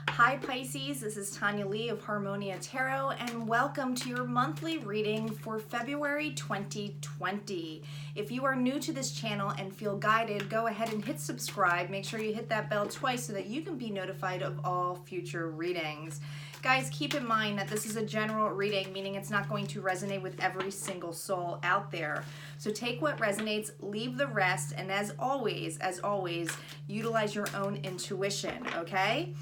Hi Pisces, this is Tanya Lee of Harmonia Tarot, and welcome to your monthly reading for February 2020. If you are new to this channel and feel guided, go ahead and hit subscribe. Make sure you hit that bell twice so that you can be notified of all future readings. Guys, keep in mind that this is a general reading, meaning it's not going to resonate with every single soul out there. So take what resonates, leave the rest, and as always, utilize your own intuition, okay?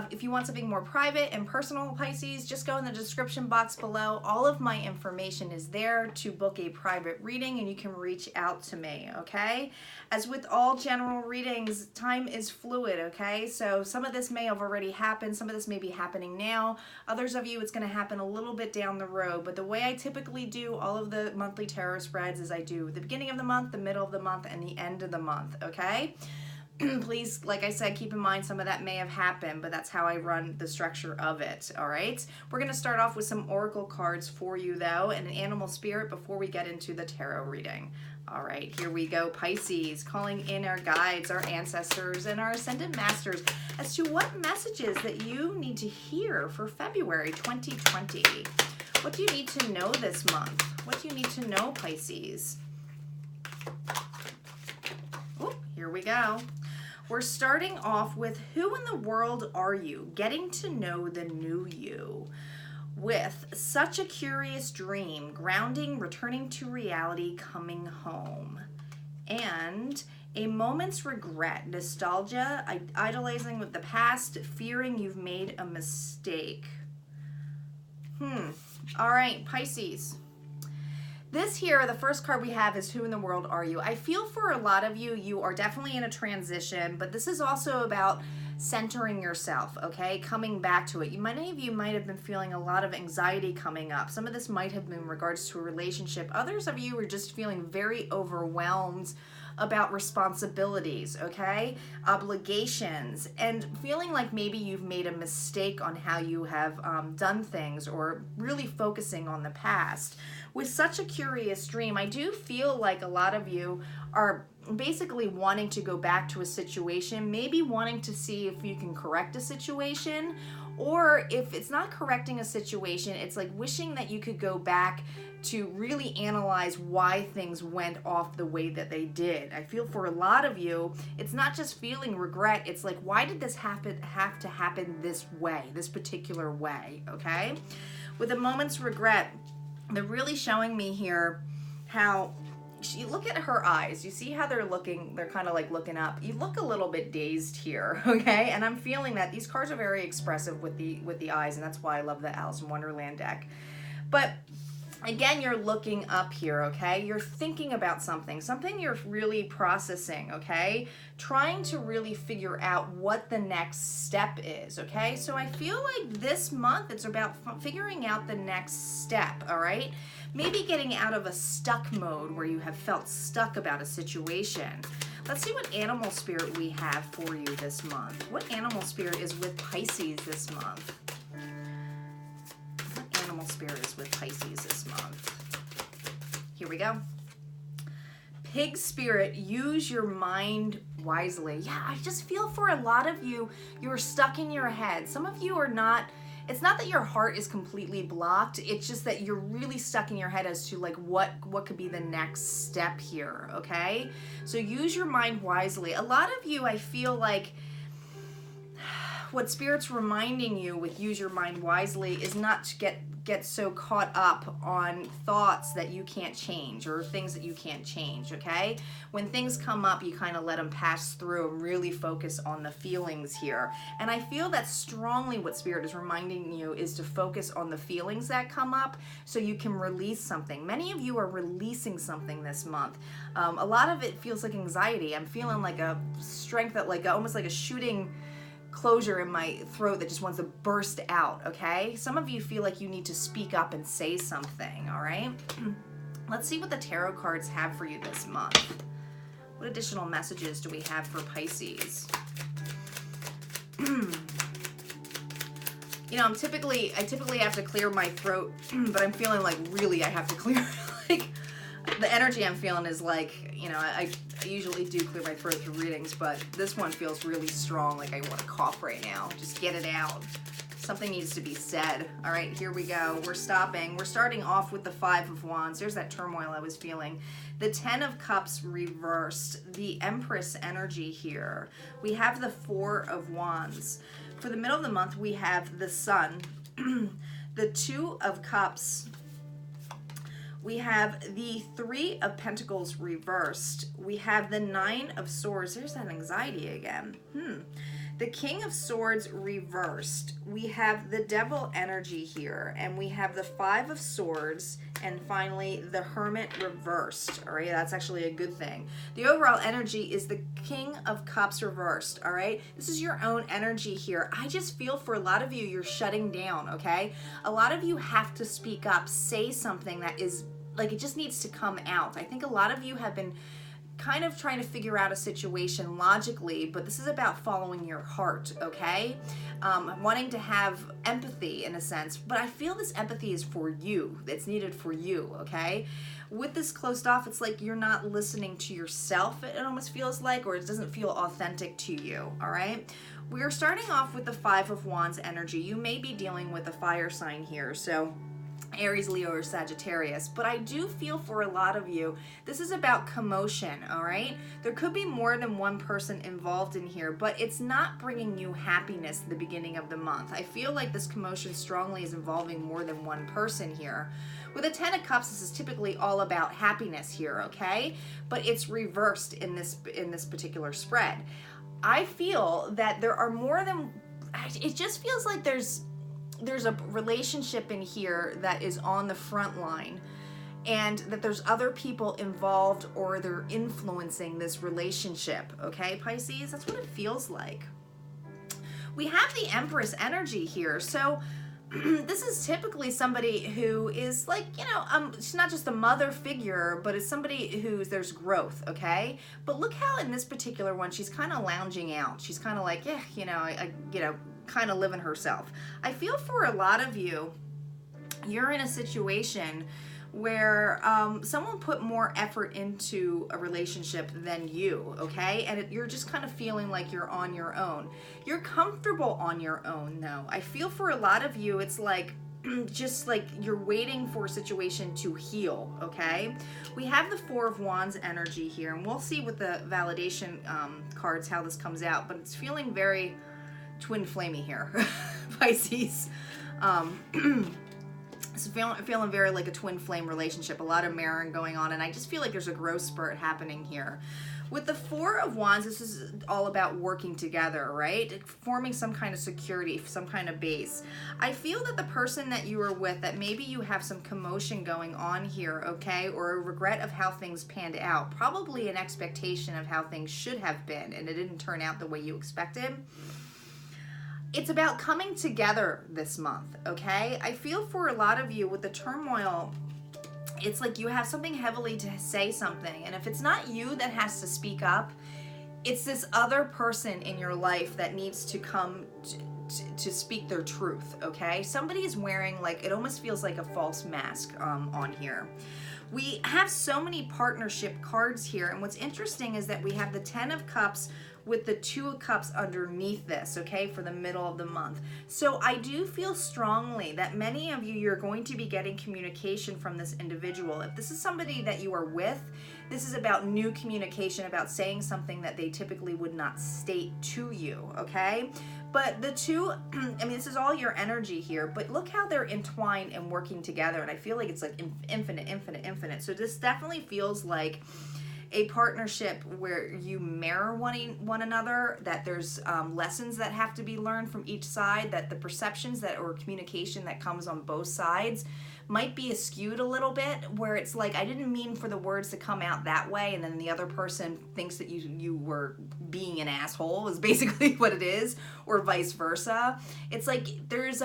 If you want something more private and personal, Pisces, just go in the description box below. All of my information is there to book a private reading, and you can reach out to me, okay? As with all general readings, time is fluid, okay? So some of this may have already happened, some of this may be happening now. Others of you, it's going to happen a little bit down the road. But the way I typically do all of the monthly tarot spreads is I do the beginning of the month, the middle of the month, and the end of the month, okay? Please, like I said, keep in mind some of that may have happened, but that's how I run the structure of it, all right? We're going to start off with some oracle cards for you, though, and an animal spirit before we get into the tarot reading. All right, here we go, Pisces, calling in our guides, our ancestors, and our ascended masters as to what messages that you need to hear for February 2020. What do you need to know this month? What do you need to know, Pisces? Oh, here we go. We're starting off with who in the world are you? Getting to know the new you. With such a curious dream, grounding, returning to reality, coming home. And a moment's regret, nostalgia, idolizing with the past, fearing you've made a mistake. All right, Pisces. This here, the first card we have is who in the world are you? I feel for a lot of you, you are definitely in a transition, but this is also about centering yourself, okay? Coming back to it. Many of you might have been feeling a lot of anxiety coming up. Some of this might have been in regards to a relationship. Others of you are just feeling very overwhelmed about responsibilities, okay? Obligations, and feeling like maybe you've made a mistake on how you have done things, or really focusing on the past. With such a curious dream, I do feel like a lot of you are basically wanting to go back to a situation, maybe wanting to see if you can correct a situation, or if it's not correcting a situation, it's like wishing that you could go back to really analyze why things went off the way that they did. I feel for a lot of you, it's not just feeling regret, it's like, why did this have to happen this way, this particular way, okay? With a moment's regret, they're really showing me here how, you look at her eyes, you see how they're looking, they're kind of like looking up. You look a little bit dazed here, okay? And I'm feeling that these cards are very expressive with the eyes, and that's why I love the Alice in Wonderland deck. But again, you're looking up here, okay? You're thinking about something you're really processing, okay? Trying to really figure out what the next step is, okay? So I feel like this month it's about figuring out the next step, all right? Maybe getting out of a stuck mode where you have felt stuck about a situation. Let's see what animal spirit we have for you this month. What animal spirit is with Pisces this month? What animal spirit is with Pisces this month? Here we go. Pig spirit, use your mind wisely. Yeah, I just feel for a lot of you, you're stuck in your head. Some of you are not. It's not that your heart is completely blocked, it's just that you're really stuck in your head as to like what could be the next step here, okay? So use your mind wisely. A lot of you, I feel like what Spirit's reminding you with use your mind wisely is not to get so caught up on thoughts that you can't change or things that you can't change, okay? When things come up, you kind of let them pass through and really focus on the feelings here. And I feel that strongly what Spirit is reminding you is to focus on the feelings that come up so you can release something. Many of you are releasing something this month. A lot of it feels like anxiety. I'm feeling like a strength that almost like a shooting closure in my throat that just wants to burst out, okay? Some of you feel like you need to speak up and say something, all right? Let's see what the tarot cards have for you this month. What additional messages do we have for Pisces? You know, I typically have to clear my throat, but I'm feeling like really I have to clear, like the energy I'm feeling is like, you know, I usually do clear my throat through readings, but this one feels really strong, like I want to cough right now. Just get it out. Something needs to be said. All right, here we go. We're stopping. We're starting off with the Five of Wands. There's that turmoil I was feeling. The Ten of Cups reversed. The Empress energy here. We have the Four of Wands. For the middle of the month, we have the Sun. The Two of Cups. We have the Three of Pentacles reversed. We have the Nine of Swords. There's that anxiety again. The King of Swords reversed. We have the Devil energy here, and we have the Five of Swords, and finally the Hermit reversed. All right, that's actually a good thing. The overall energy is the King of Cups reversed. All right, this is your own energy here. I just feel for a lot of you, you're shutting down. Okay, a lot of you have to speak up, say something that is like, it just needs to come out. I think a lot of you have been kind of trying to figure out a situation logically, but this is about following your heart, okay? Wanting to have empathy in a sense, but I feel this empathy is for you. It's needed for you, okay? With this closed off, it's like you're not listening to yourself, it almost feels like, or it doesn't feel authentic to you, all right? We are starting off with the Five of Wands energy. You may be dealing with a fire sign here, so Aries, Leo, or Sagittarius, but I do feel for a lot of you, this is about commotion, all right? There could be more than one person involved in here, but it's not bringing you happiness at the beginning of the month. I feel like this commotion strongly is involving more than one person here. With a Ten of Cups, this is typically all about happiness here, okay? But it's reversed in this particular spread. I feel that there are more than, it just feels like there's a relationship in here that is on the front line, and that there's other people involved or they're influencing this relationship, okay, Pisces? That's what it feels like. We have the Empress energy here, so this is typically somebody who is like, you know, it's not just a mother figure, but it's somebody who's, there's growth, okay? But look how in this particular one, she's kind of lounging out. She's kind of like, yeah, you know, you know, kind of living herself. I feel for a lot of you, you're in a situation where someone put more effort into a relationship than you, okay? And you're just kind of feeling like you're on your own. You're comfortable on your own, though. I feel for a lot of you, it's like, just like you're waiting for a situation to heal, okay? We have the Four of Wands energy here, and we'll see with the validation cards how this comes out, but it's feeling very twin flamey here, Pisces. So feeling very like a twin flame relationship, a lot of mirroring going on, and I just feel like there's a growth spurt happening here. With the Four of Wands, this is all about working together, right? Forming some kind of security, some kind of base. I feel that the person that you are with, that maybe you have some commotion going on here, okay? Or a regret of how things panned out. Probably an expectation of how things should have been, and it didn't turn out the way you expected. It's about coming together this month, okay? I feel for a lot of you with the turmoil, it's like you have something heavily to say something, and if it's not you that has to speak up, it's this other person in your life that needs to come to speak their truth, okay? Somebody is wearing, like, it almost feels like a false mask on here. We have so many partnership cards here, and what's interesting is that we have the Ten of Cups with the Two of Cups underneath this, okay, for the middle of the month. So I do feel strongly that many of you, you're going to be getting communication from this individual. If this is somebody that you are with, this is about new communication, about saying something that they typically would not state to you, okay? But the two, I mean, this is all your energy here, but look how they're entwined and working together, and I feel like it's like infinite, infinite, infinite. So this definitely feels like a partnership where you mirror one another, that there's lessons that have to be learned from each side, that the perceptions that or communication that comes on both sides might be skewed a little bit, where it's like, I didn't mean for the words to come out that way, and then the other person thinks that you were being an asshole is basically what it is, or vice versa. It's like there's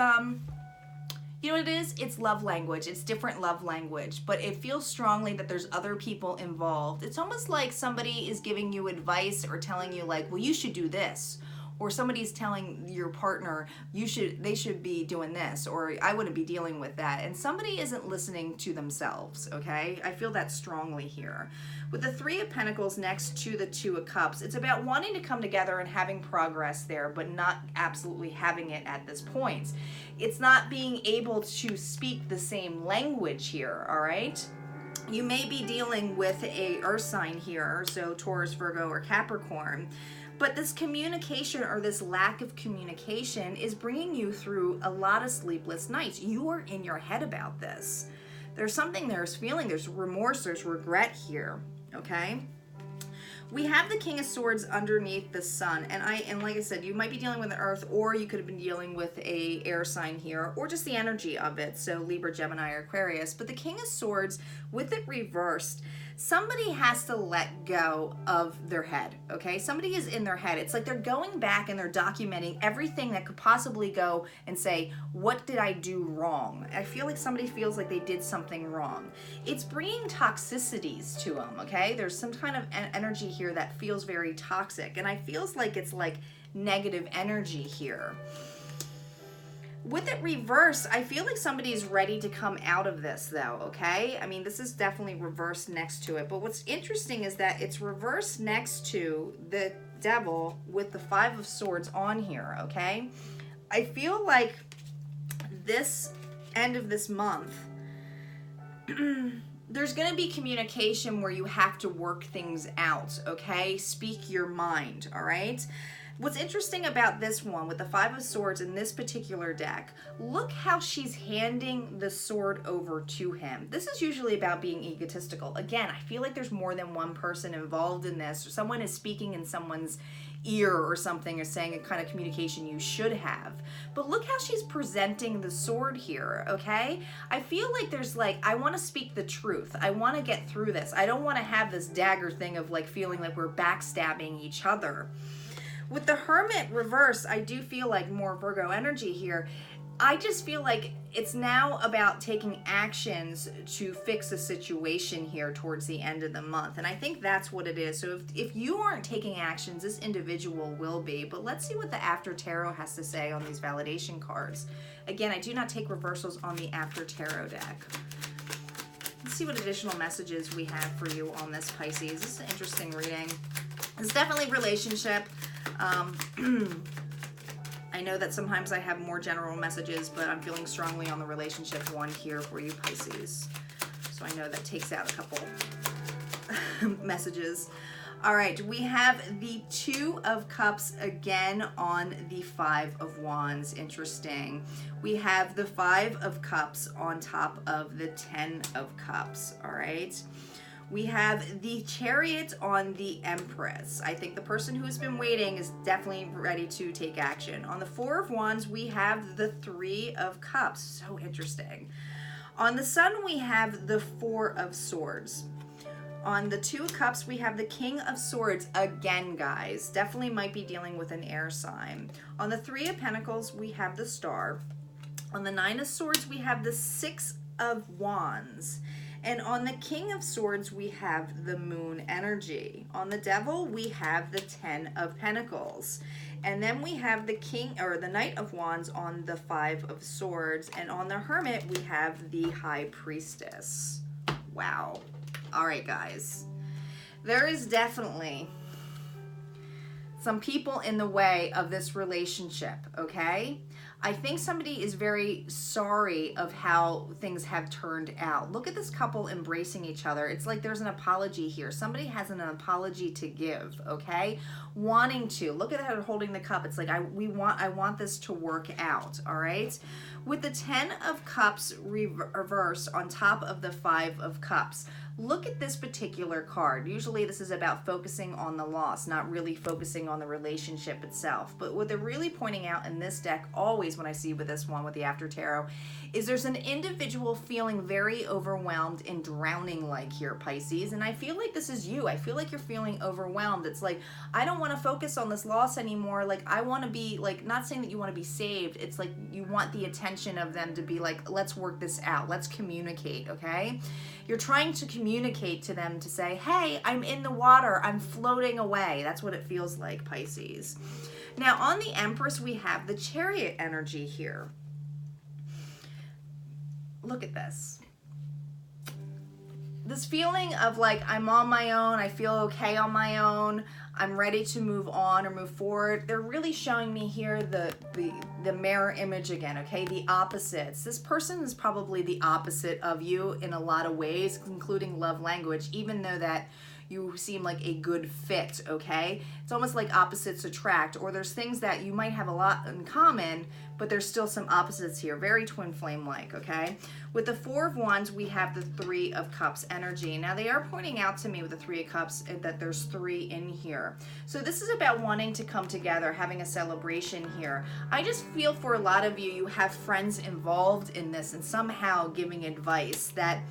you know what it is? It's love language. It's different love language, but it feels strongly that there's other people involved. It's almost like somebody is giving you advice or telling you like, well, you should do this, or somebody's telling your partner they should be doing this, or I wouldn't be dealing with that, and somebody isn't listening to themselves, okay? I feel that strongly here. With the Three of Pentacles next to the Two of Cups, it's about wanting to come together and having progress there, but not absolutely having it at this point. It's not being able to speak the same language here, all right? You may be dealing with a earth sign here, so Taurus, Virgo, or Capricorn, but this communication or this lack of communication is bringing you through a lot of sleepless nights. You are in your head about this. There's something there's feeling, there's remorse, there's regret here, okay? We have the King of Swords underneath the Sun, and like I said, you might be dealing with the Earth, or you could have been dealing with a air sign here, or just the energy of it, so Libra, Gemini, or Aquarius. But the King of Swords, with it reversed, somebody has to let go of their head, okay? Somebody is in their head. It's like they're going back and they're documenting everything that could possibly go and say, what did I do wrong? I feel like somebody feels like they did something wrong. It's bringing toxicities to them, okay? There's some kind of energy here that feels very toxic, and I feels like it's like negative energy here. With it reversed, I feel like somebody is ready to come out of this though, okay? I mean, this is definitely reversed next to it, but what's interesting is that it's reversed next to the Devil with the Five of Swords on here, okay? I feel like this end of this month, there's going to be communication where you have to work things out, okay? Speak your mind, all right? What's interesting about this one with the Five of Swords in this particular deck, look how she's handing the sword over to him. This is usually about being egotistical. Again, I feel like there's more than one person involved in this. Or someone is speaking in someone's ear or something, or saying a kind of communication you should have. But look how she's presenting the sword here, okay? I feel like there's like, I want to speak the truth. I want to get through this. I don't want to have this dagger thing of like feeling like we're backstabbing each other. With the Hermit reverse, I do feel like more Virgo energy here. I just feel like it's now about taking actions to fix a situation here towards the end of the month. And I think that's what it is. So if you aren't taking actions, this individual will be. But let's see what the After Tarot has to say on these validation cards. Again, I do not take reversals on the After Tarot deck. Let's see what additional messages we have for you on this, Pisces. This is an interesting reading. It's definitely relationship. I know that sometimes I have more general messages, but I'm feeling strongly on the relationship one here for you, Pisces. So I know that takes out a couple messages. All right, we have the Two of Cups again on the Five of Wands. Interesting. We have the Five of Cups on top of the Ten of Cups, all right? We have the Chariot on the Empress. I think the person who's been waiting is definitely ready to take action. On the Four of Wands, we have the Three of Cups. So interesting. On the Sun, we have the Four of Swords. On the Two of Cups, we have the King of Swords again, guys. Definitely might be dealing with an air sign. On the Three of Pentacles, we have the Star. On the Nine of Swords, we have the Six of Wands. And on the King of Swords, we have the Moon energy. On the Devil, we have the Ten of Pentacles. And then we have the the Knight of Wands on the Five of Swords. And on the Hermit, we have the High Priestess. Wow. All right, guys. There is definitely some people in the way of this relationship, okay? I think somebody is very sorry of how things have turned out. Look at this couple embracing each other. It's like there's an apology here. Somebody has an apology to give, okay? Wanting to. Look at her holding the cup. It's like, I want this to work out, all right? With the Ten of Cups reverse on top of the Five of Cups, look at this particular card. Usually this is about focusing on the loss, not really focusing on the relationship itself. But what they're really pointing out in this deck, always when I see with this one, with the After Tarot, is there's an individual feeling very overwhelmed and drowning like here, Pisces. And I feel like this is you. I feel like you're feeling overwhelmed. It's like, I don't want to focus on this loss anymore. Like, I want to be, like, not saying that you want to be saved. It's like you want the attention of them to be like, let's work this out. Let's communicate, okay? You're trying to communicate to them to say, hey, I'm in the water. I'm floating away. That's what it feels like, Pisces. Now on the Empress, we have the Chariot energy here. Look at this. This feeling of like, I'm on my own, I feel okay on my own, I'm ready to move on or move forward. They're really showing me here the mirror image again, okay? The opposites. This person is probably the opposite of you in a lot of ways, including love language, even though that you seem like a good fit, okay? It's almost like opposites attract, or there's things that you might have a lot in common, but there's still some opposites here. Very twin flame-like, okay? With the Four of Wands, we have the Three of Cups energy. Now, they are pointing out to me with the Three of Cups that there's 3 in here. So this is about wanting to come together, having a celebration here. I just feel for a lot of you, you have friends involved in this and somehow giving advice that,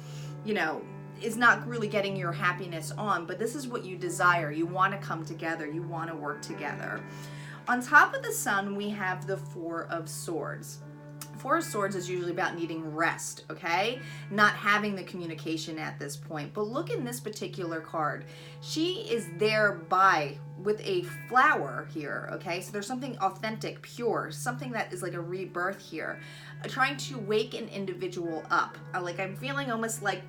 you know, is not really getting your happiness on, but this is what you desire. You want to come together. You want to work together. On top of the Sun, we have the Four of Swords. Four of Swords is usually about needing rest, okay? Not having the communication at this point. But look in this particular card. She is there with a flower here, okay? So there's something authentic, pure, something that is like a rebirth here. Trying to wake an individual up. Like I'm feeling almost like...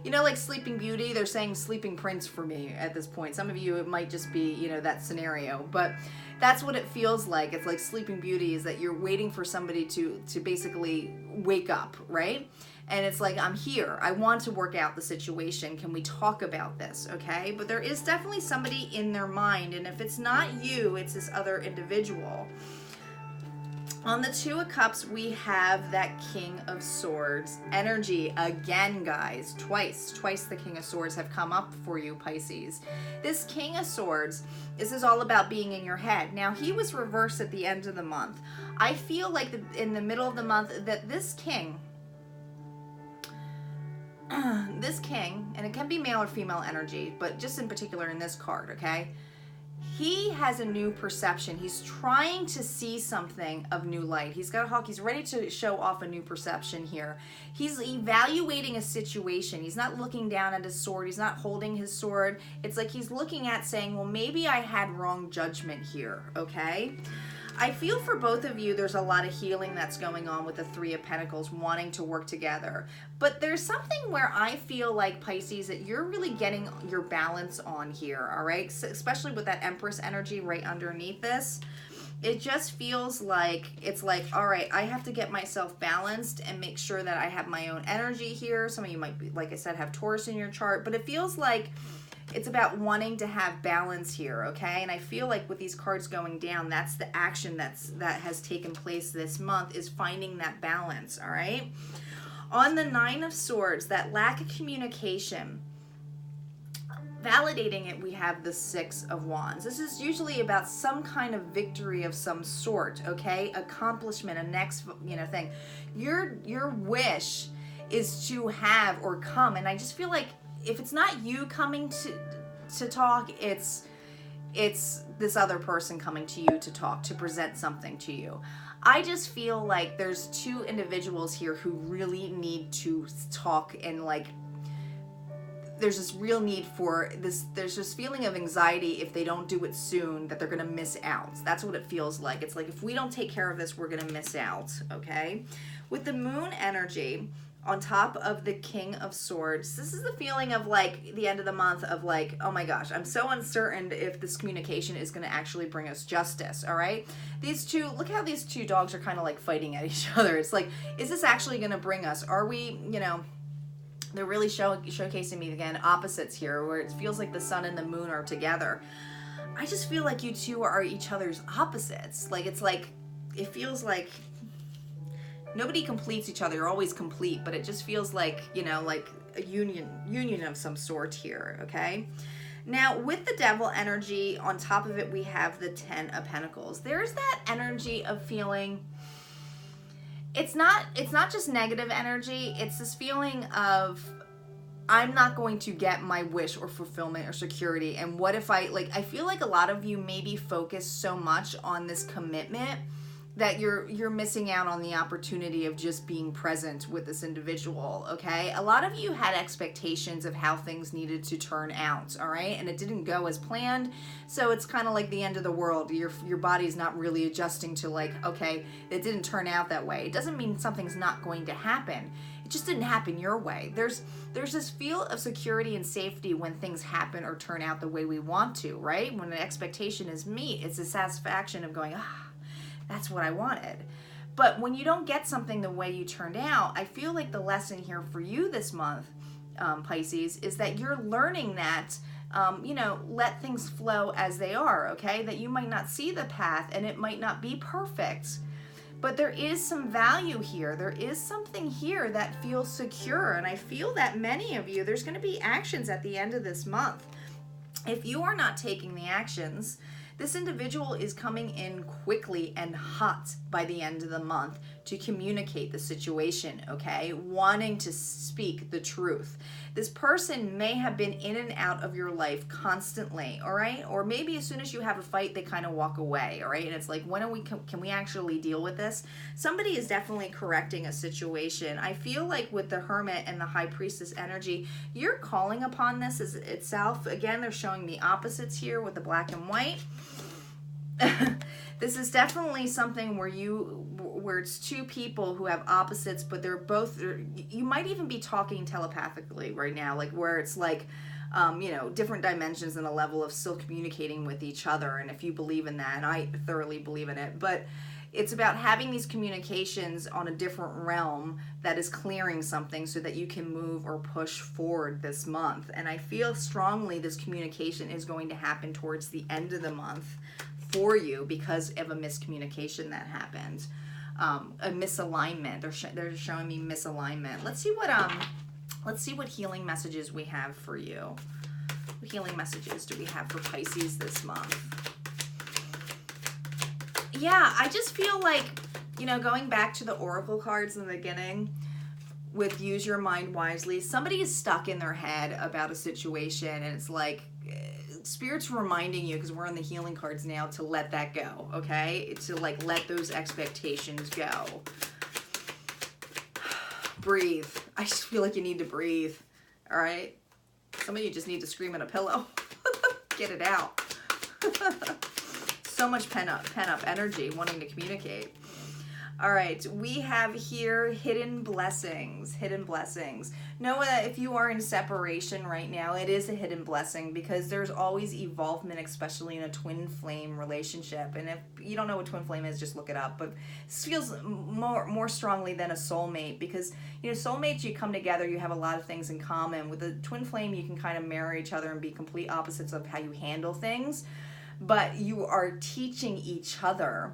You know, like Sleeping Beauty, they're saying Sleeping Prince for me at this point. Some of you, it might just be, you know, that scenario. But that's what it feels like. It's like Sleeping Beauty is that you're waiting for somebody to basically wake up, right? And it's like, I'm here. I want to work out the situation. Can we talk about this, okay? But there is definitely somebody in their mind. And if it's not you, it's this other individual. On the Two of Cups, we have that King of Swords energy again, guys. Twice the King of Swords have come up for you, Pisces. This King of Swords, this is all about being in your head. Now, he was reversed at the end of the month. I feel like in the middle of the month that this king, and it can be male or female energy, but just in particular in this card, okay? He has a new perception. He's trying to see something of new light. He's got a hawk. He's ready to show off a new perception here. He's evaluating a situation. He's not looking down at his sword. He's not holding his sword. It's like he's looking at saying, well, maybe I had wrong judgment here, okay? I feel for both of you, there's a lot of healing that's going on with the Three of Pentacles, wanting to work together. But there's something where I feel like, Pisces, that you're really getting your balance on here, all right? So especially with that Empress energy right underneath this. It just feels like, it's like, all right, I have to get myself balanced and make sure that I have my own energy here. Some of you might be, like I said, have Taurus in your chart, but it feels like it's about wanting to have balance here, okay? And I feel like with these cards going down, that's the action that has taken place this month, is finding that balance, all right? On the Nine of Swords, that lack of communication, validating it, we have the Six of Wands. This is usually about some kind of victory of some sort, okay? Accomplishment, a next, you know, thing. Your wish is to have or come, and I just feel like if it's not you coming to talk, it's this other person coming to you to talk, to present something to you. I just feel like there's two individuals here who really need to talk, and like there's this real need for this. There's this feeling of anxiety if they don't do it soon, that they're gonna miss out. That's what it feels like. It's like, if we don't take care of this, we're gonna miss out, okay? With the Moon energy, on top of the King of Swords, this is the feeling of like the end of the month of like, oh my gosh, I'm so uncertain if this communication is going to actually bring us justice, all right? These two, look how these two dogs are kind of like fighting at each other. It's like, is this actually going to bring us? Are we, you know, they're really showcasing me again, opposites here, where it feels like the sun and the moon are together. I just feel like you two are each other's opposites. Like, it's like, it feels like nobody completes each other. You're always complete, but it just feels like, you know, like a union of some sort here, okay? Now, with the Devil energy, on top of it, we have the Ten of Pentacles. There's that energy of feeling, it's not just negative energy. It's this feeling of, I'm not going to get my wish or fulfillment or security. And what if I feel like a lot of you maybe focus so much on this commitment that you're missing out on the opportunity of just being present with this individual, okay? A lot of you had expectations of how things needed to turn out, all right? And it didn't go as planned, so it's kind of like the end of the world. Your body's not really adjusting to like, okay, it didn't turn out that way. It doesn't mean something's not going to happen. It just didn't happen your way. There's this feel of security and safety when things happen or turn out the way we want to, right? When the expectation is met, it's a satisfaction of going, that's what I wanted. But when you don't get something the way you turned out, I feel like the lesson here for you this month, Pisces, is that you're learning that, let things flow as they are, okay? That you might not see the path and it might not be perfect, but there is some value here. There is something here that feels secure. And I feel that many of you, there's going to be actions at the end of this month. If you are not taking the actions, this individual is coming in quickly and hot by the end of the month to communicate the situation, okay? Wanting to speak the truth. This person may have been in and out of your life constantly, all right? Or maybe as soon as you have a fight, they kind of walk away, all right? And it's like, can we actually deal with this? Somebody is definitely correcting a situation. I feel like with the Hermit and the High Priestess energy, you're calling upon this as itself. Again, they're showing the opposites here with the black and white. This is definitely something where it's two people who have opposites, but you might even be talking telepathically right now, like where it's like, different dimensions and a level of still communicating with each other. And if you believe in that, and I thoroughly believe in it, but it's about having these communications on a different realm that is clearing something so that you can move or push forward this month. And I feel strongly this communication is going to happen towards the end of the month for you because of a miscommunication that happened, a misalignment. They're showing me misalignment. Let's see what healing messages we have for you. What healing messages do we have for Pisces this month? Yeah, I just feel like, going back to the oracle cards in the beginning with use your mind wisely, somebody is stuck in their head about a situation, and it's like Spirit's reminding you, because we're on the healing cards now, to let that go, okay? To like let those expectations go. Breathe. I just feel like you need to breathe, all right? Some of you just need to scream in a pillow. Get it out. So much pent up energy wanting to communicate. All right, we have here hidden blessings. Hidden blessings. Know that if you are in separation right now, it is a hidden blessing because there's always evolvement, especially in a twin flame relationship. And if you don't know what twin flame is, just look it up. But this feels more strongly than a soulmate because, soulmates, you come together, you have a lot of things in common. With a twin flame, you can kind of marry each other and be complete opposites of how you handle things. But you are teaching each other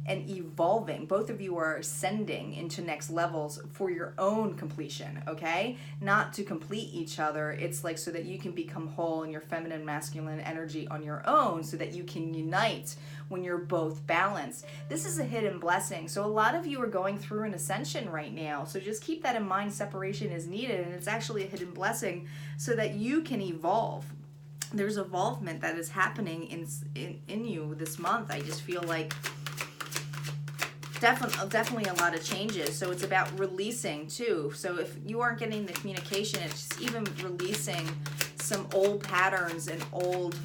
and evolving. Both of you are ascending into next levels for your own completion, okay? Not to complete each other. It's like so that you can become whole in your feminine, masculine energy on your own so that you can unite when you're both balanced. This is a hidden blessing. So a lot of you are going through an ascension right now. So just keep that in mind. Separation is needed, and it's actually a hidden blessing so that you can evolve. There's evolvement that is happening in you this month. I just feel like definitely a lot of changes. So it's about releasing too. So if you aren't getting the communication, it's just even releasing some old patterns and old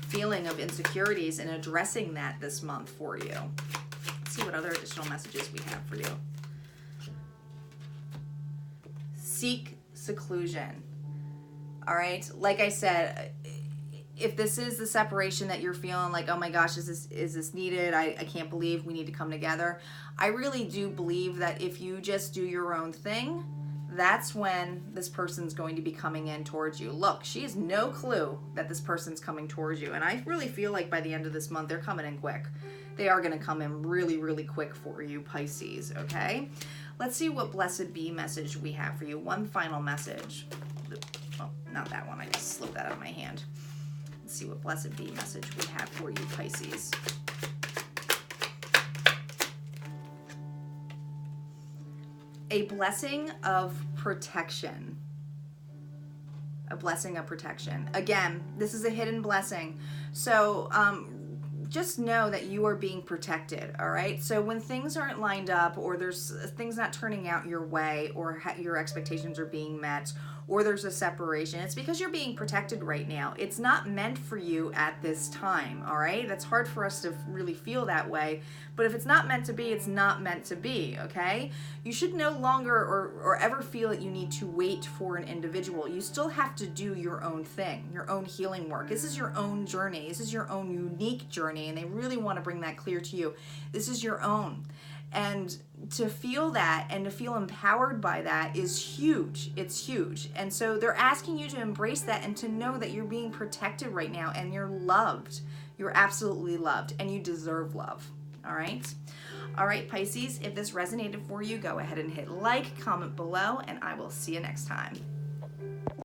feeling of insecurities and addressing that this month for you. Let's see what other additional messages we have for you. Seek seclusion. All right, like I said, if this is the separation that you're feeling like, oh my gosh, is this needed? I can't believe we need to come together. I really do believe that if you just do your own thing, that's when this person's going to be coming in towards you. Look, she has no clue that this person's coming towards you. And I really feel like by the end of this month, they're coming in quick. They are going to come in really, really quick for you, Pisces, okay? Let's see what Blessed Be message we have for you. One final message. Well, not that one. I just slipped that out of my hand. Let's see what Blessed Be message we have for you, Pisces. A blessing of protection. A blessing of protection. Again, this is a hidden blessing. So just know that you are being protected, all right? So when things aren't lined up, or there's things not turning out your way, or your expectations are being met, or there's a separation, it's because you're being protected right now. It's not meant for you at this time, all right? That's hard for us to really feel that way, but if it's not meant to be, it's not meant to be, okay? You should no longer or ever feel that you need to wait for an individual. You still have to do your own thing, your own healing work. This is your own journey. This is your own unique journey, and they really want to bring that clear to you. This is your own. And to feel that and to feel empowered by that is huge. It's huge. And so they're asking you to embrace that and to know that you're being protected right now and you're loved. You're absolutely loved and you deserve love. All right? All right, Pisces, if this resonated for you, go ahead and hit like, comment below, and I will see you next time.